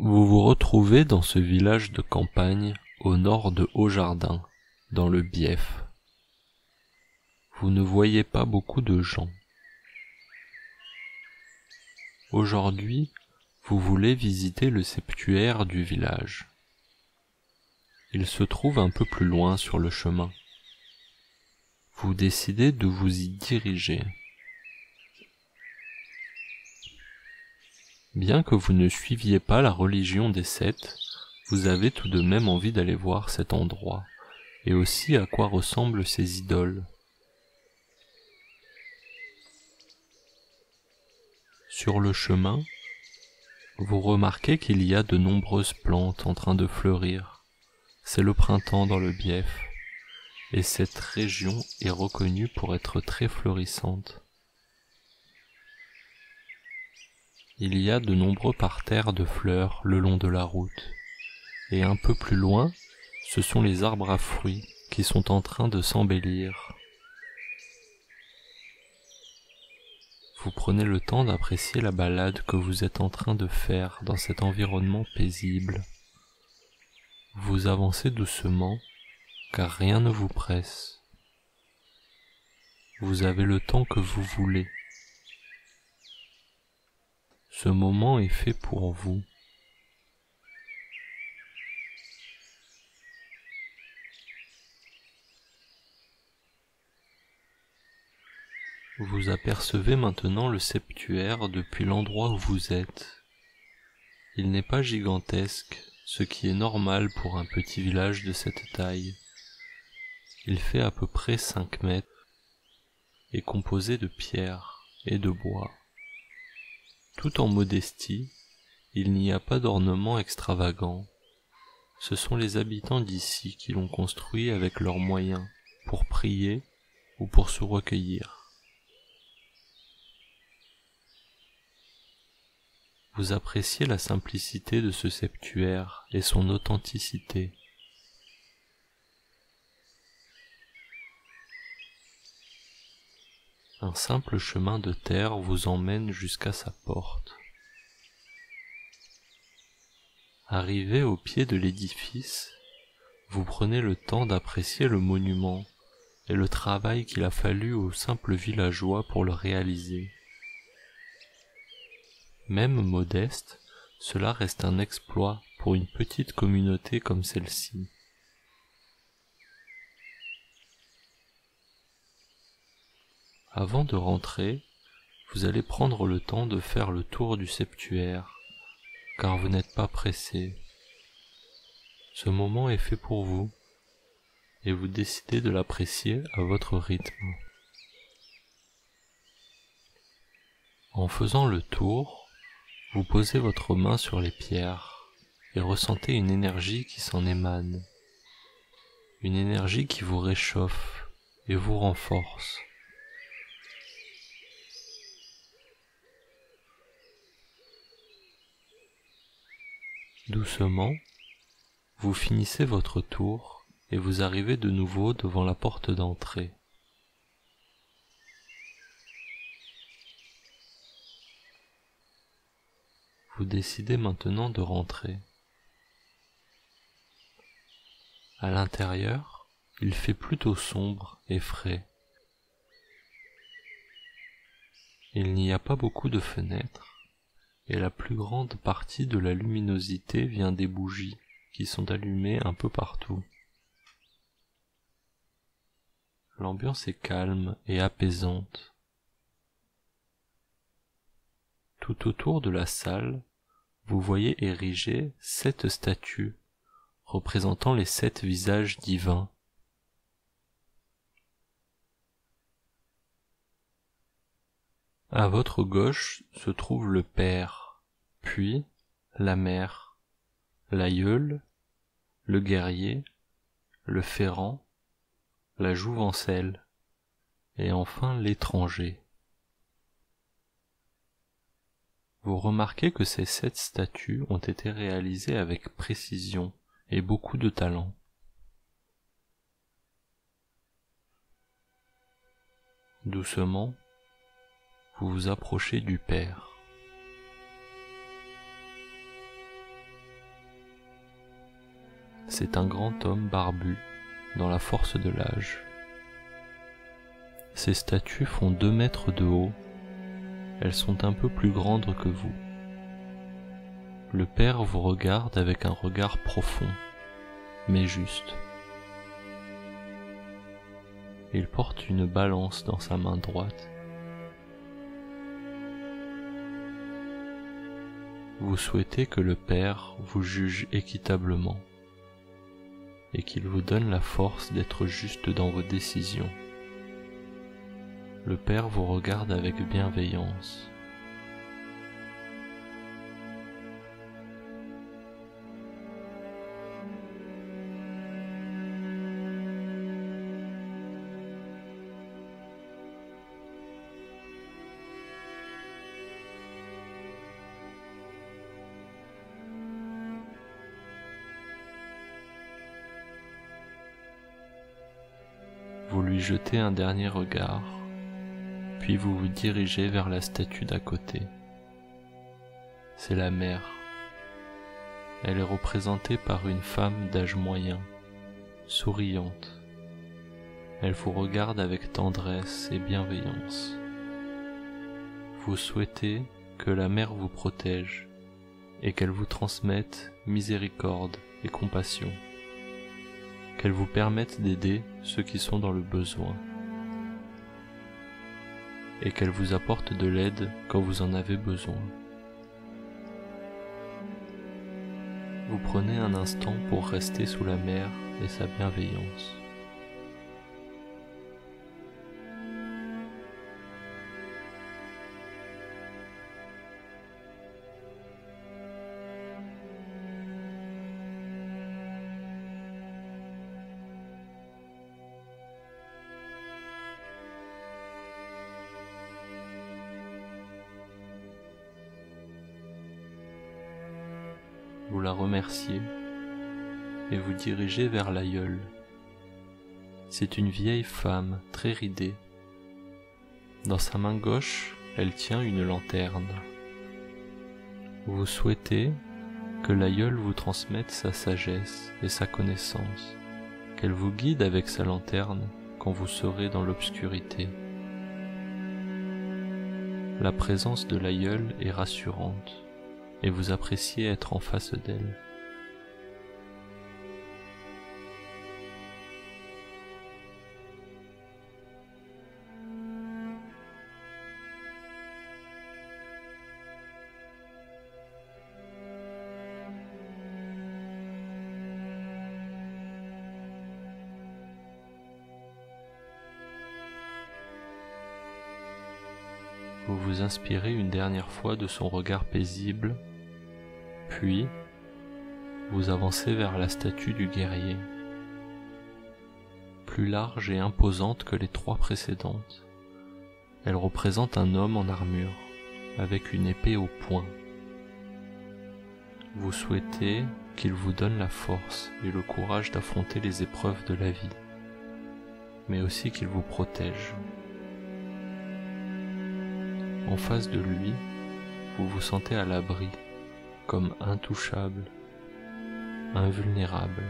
Vous vous retrouvez dans ce village de campagne au nord de Haut-Jardin, dans le Bief. Vous ne voyez pas beaucoup de gens. Aujourd'hui, vous voulez visiter le septuaire du village. Il se trouve un peu plus loin sur le chemin. Vous décidez de vous y diriger. Bien que vous ne suiviez pas la religion des Seth, vous avez tout de même envie d'aller voir cet endroit, et aussi à quoi ressemblent ces idoles. Sur le chemin, vous remarquez qu'il y a de nombreuses plantes en train de fleurir. C'est le printemps dans le Bief, et cette région est reconnue pour être très florissante. Il y a de nombreux parterres de fleurs le long de la route, et un peu plus loin, ce sont les arbres à fruits qui sont en train de s'embellir. Vous prenez le temps d'apprécier la balade que vous êtes en train de faire dans cet environnement paisible. Vous avancez doucement, car rien ne vous presse. Vous avez le temps que vous voulez. Ce moment est fait pour vous. Vous apercevez maintenant le septuaire depuis l'endroit où vous êtes. Il n'est pas gigantesque, ce qui est normal pour un petit village de cette taille. Il fait à peu près 5 mètres, est composé de pierre et de bois. Tout en modestie, il n'y a pas d'ornement extravagant. Ce sont les habitants d'ici qui l'ont construit avec leurs moyens, pour prier ou pour se recueillir. Vous appréciez la simplicité de ce septuaire et son authenticité. Un simple chemin de terre vous emmène jusqu'à sa porte. Arrivé au pied de l'édifice, vous prenez le temps d'apprécier le monument et le travail qu'il a fallu aux simples villageois pour le réaliser. Même modeste, cela reste un exploit pour une petite communauté comme celle-ci. Avant de rentrer, vous allez prendre le temps de faire le tour du septuaire, car vous n'êtes pas pressé. Ce moment est fait pour vous, et vous décidez de l'apprécier à votre rythme. En faisant le tour, vous posez votre main sur les pierres et ressentez une énergie qui s'en émane, une énergie qui vous réchauffe et vous renforce. Doucement, vous finissez votre tour et vous arrivez de nouveau devant la porte d'entrée. Vous décidez maintenant de rentrer. À l'intérieur, il fait plutôt sombre et frais. Il n'y a pas beaucoup de fenêtres, et la plus grande partie de la luminosité vient des bougies qui sont allumées un peu partout. L'ambiance est calme et apaisante. Tout autour de la salle, vous voyez érigées 7 statues représentant les 7 visages divins. À votre gauche se trouve le Père, puis la Mère, l'aïeul, le guerrier, le ferrant, la jouvencelle, et enfin l'étranger. Vous remarquez que ces 7 statues ont été réalisées avec précision et beaucoup de talent. Doucement, vous vous approchez du Père. C'est un grand homme barbu, dans la force de l'âge. Ces statues font 2 mètres de haut. Elles sont un peu plus grandes que vous. Le père vous regarde avec un regard profond, mais juste. Il porte une balance dans sa main droite. Vous souhaitez que le père vous juge équitablement et qu'il vous donne la force d'être juste dans vos décisions. Le père vous regarde avec bienveillance. Vous lui jetez un dernier regard, puis vous vous dirigez vers la statue d'à côté. C'est la mère. Elle est représentée par une femme d'âge moyen, souriante. Elle vous regarde avec tendresse et bienveillance. Vous souhaitez que la mère vous protège et qu'elle vous transmette miséricorde et compassion, qu'elle vous permette d'aider ceux qui sont dans le besoin, et qu'elle vous apporte de l'aide quand vous en avez besoin. Vous prenez un instant pour rester sous la mère et sa bienveillance. Vous la remerciez et vous dirigez vers l'aïeule. C'est une vieille femme très ridée. Dans sa main gauche, elle tient une lanterne. Vous souhaitez que l'aïeule vous transmette sa sagesse et sa connaissance, qu'elle vous guide avec sa lanterne quand vous serez dans l'obscurité. La présence de l'aïeule est rassurante et vous appréciez être en face d'elle. Vous vous inspirez une dernière fois de son regard paisible, puis vous avancez vers la statue du guerrier. Plus large et imposante que les 3 précédentes, elle représente un homme en armure, avec une épée au poing. Vous souhaitez qu'il vous donne la force et le courage d'affronter les épreuves de la vie, mais aussi qu'il vous protège. En face de lui, vous vous sentez à l'abri, comme intouchable, invulnérable.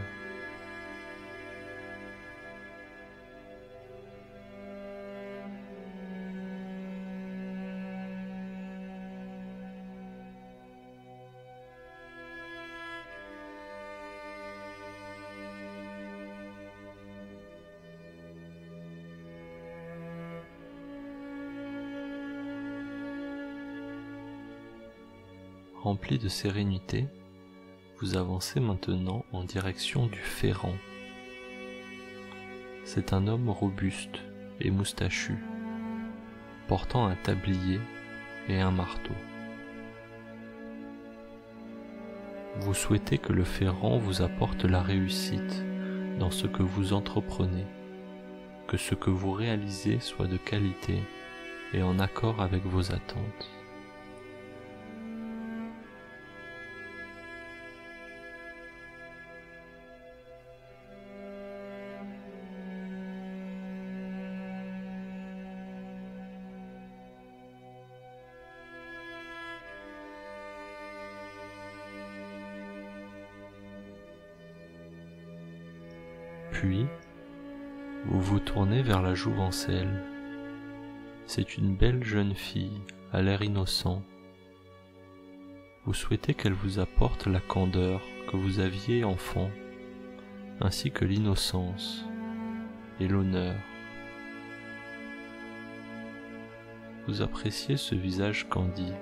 Rempli de sérénité, vous avancez maintenant en direction du Ferrant. C'est un homme robuste et moustachu, portant un tablier et un marteau. Vous souhaitez que le Ferrant vous apporte la réussite dans ce que vous entreprenez, que ce que vous réalisez soit de qualité et en accord avec vos attentes. Puis, vous vous tournez vers la jouvencelle. C'est une belle jeune fille, à l'air innocent. Vous souhaitez qu'elle vous apporte la candeur que vous aviez enfant, ainsi que l'innocence et l'honneur. Vous appréciez ce visage candide.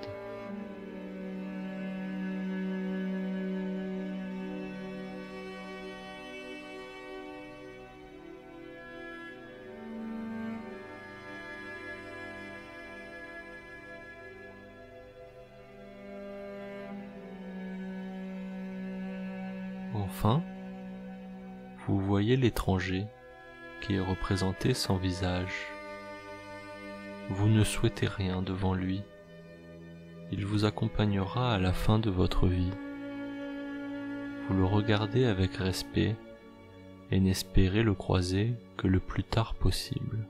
Enfin, vous voyez l'étranger qui est représenté sans visage. Vous ne souhaitez rien devant lui. Il vous accompagnera à la fin de votre vie. Vous le regardez avec respect et n'espérez le croiser que le plus tard possible.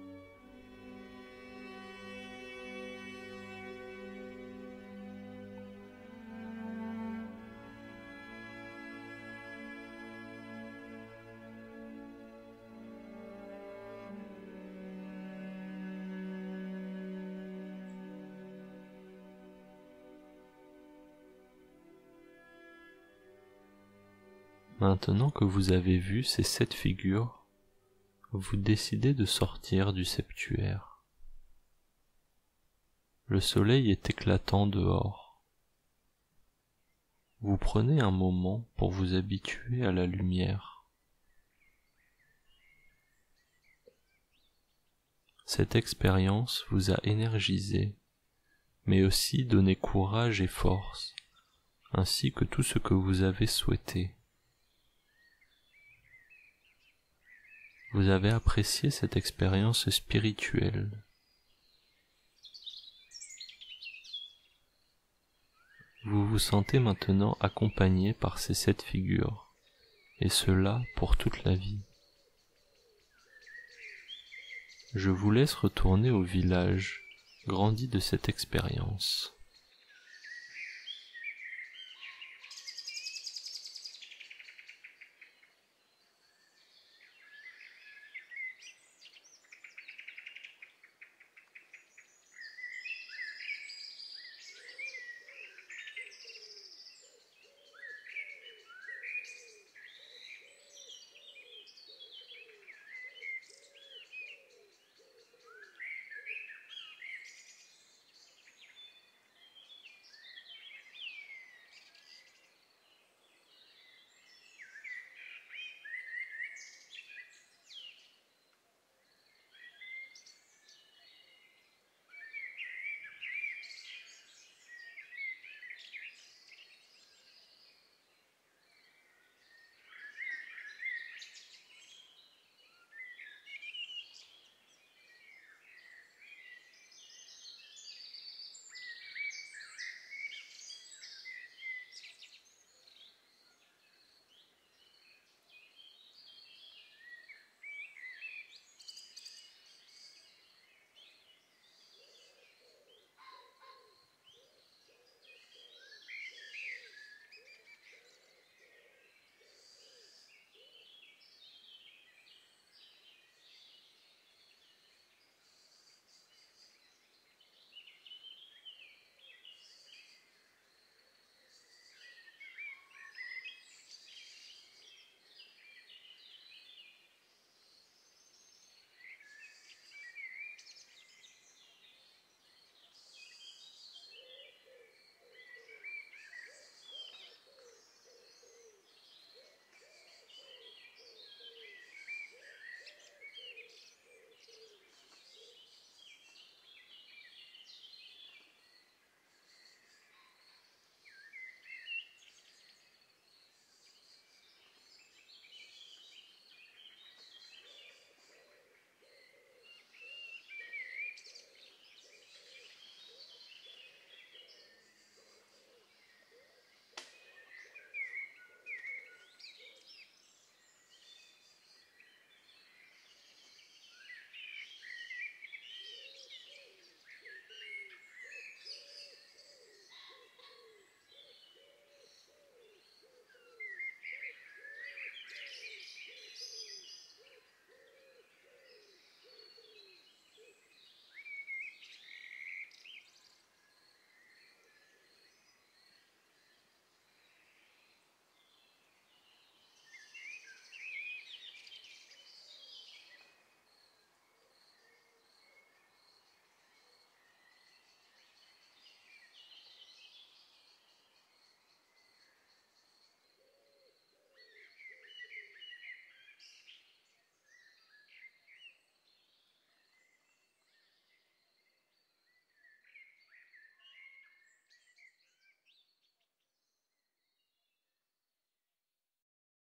Maintenant que vous avez vu ces 7 figures, vous décidez de sortir du septuaire. Le soleil est éclatant dehors. Vous prenez un moment pour vous habituer à la lumière. Cette expérience vous a énergisé, mais aussi donné courage et force, ainsi que tout ce que vous avez souhaité. Vous avez apprécié cette expérience spirituelle. Vous vous sentez maintenant accompagné par ces 7 figures, et cela pour toute la vie. Je vous laisse retourner au village, grandi de cette expérience.